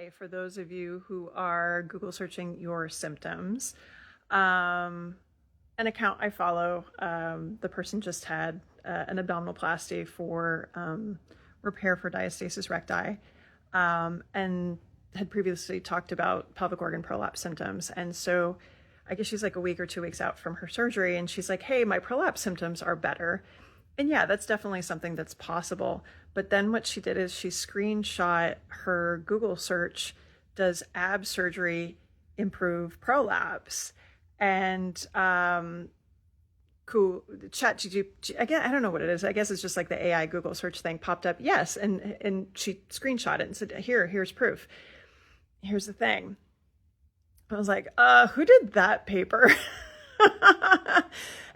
PSA for those of you who are Google searching your symptoms. An account I follow, the person just had an abdominoplasty for repair for diastasis recti, and had previously talked about pelvic organ prolapse symptoms. And so I guess she's like a week or 2 weeks out from her surgery, and she's like, hey, my prolapse symptoms are better. And yeah, that's definitely something that's possible. But then what she did is she screenshot her Google search, does ab surgery improve prolapse? And cool, ChatGPT, again, I don't know what it is. I guess it's just like the AI Google search thing popped up. Yes. And she screenshot it and said, here's proof. Here's the thing. I was like, who did that paper?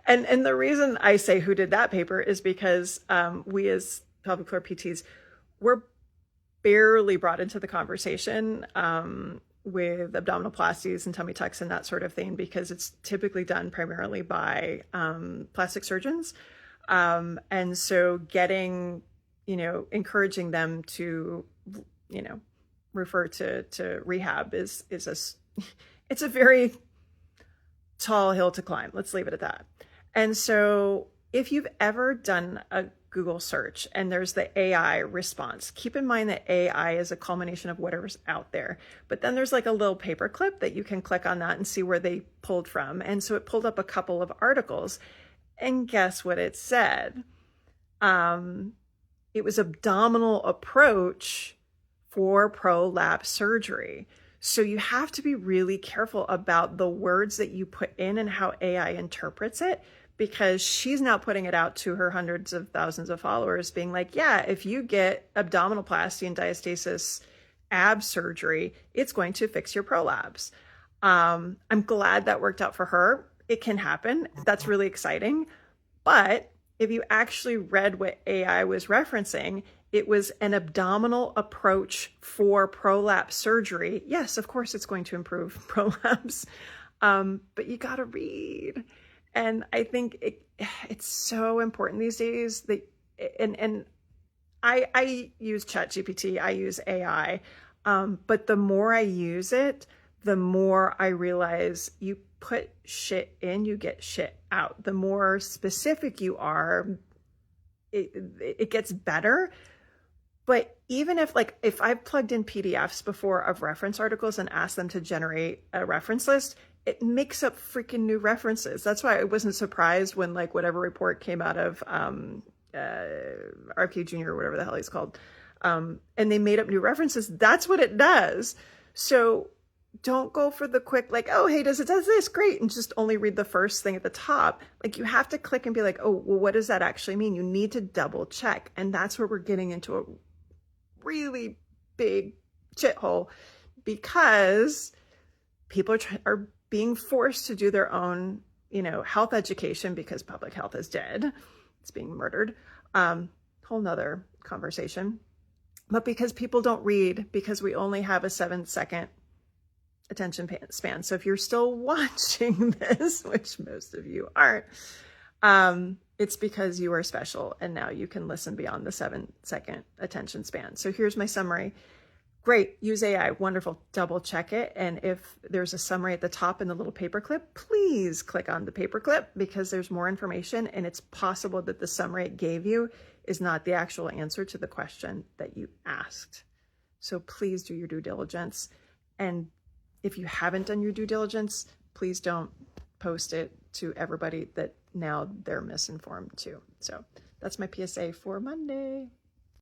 And the reason I say who did that paper is because we as pelvic floor PTs were barely brought into the conversation with abdominoplasties and tummy tucks and that sort of thing, because it's typically done primarily by plastic surgeons. And so getting, encouraging them to, refer to rehab is it's a very tall hill to climb. Let's leave it at that. And so if you've ever done a Google search and there's the AI response, keep in mind that AI is a culmination of whatever's out there. But then there's like a little paper clip that you can click on that and see where they pulled from. And so it pulled up a couple of articles. And guess what it said? It was abdominal approach for prolapse surgery. So you have to be really careful about the words that you put in and how AI interprets it, because she's now putting it out to her hundreds of thousands of followers being like, yeah, if you get abdominoplasty and diastasis ab surgery, it's going to fix your prolapse. I'm glad that worked out for her. It can happen. That's really exciting. But if you actually read what AI was referencing, it was an abdominal approach for prolapse surgery. Yes, of course, it's going to improve prolapse, but you got to read. And I think it's so important these days that, and I use ChatGPT, I use AI, but the more I use it, the more I realize you put shit in, you get shit out. The more specific you are, it gets better. But even if I've plugged in PDFs before of reference articles and asked them to generate a reference list, it makes up freaking new references. That's why I wasn't surprised when whatever report came out of RQ Jr. or whatever the hell he's called, and they made up new references. That's what it does. So don't go for the quick, oh, hey, does this? Great. And just only read the first thing at the top. You have to click and be like, oh, well, what does that actually mean? You need to double check. And that's where we're getting into a really big shithole, because people are being forced to do their own, health education because public health is dead. It's being murdered. Whole nother conversation. But because people don't read, because we only have a 7-second attention span. So if you're still watching this, which most of you aren't, it's because you are special and now you can listen beyond the 7-second attention span. So here's my summary. Great, use AI, wonderful, double check it. And if there's a summary at the top in the little paperclip, please click on the paperclip, because there's more information and it's possible that the summary it gave you is not the actual answer to the question that you asked. So please do your due diligence. And if you haven't done your due diligence, please don't post it to everybody that now they're misinformed too. So that's my PSA for Monday.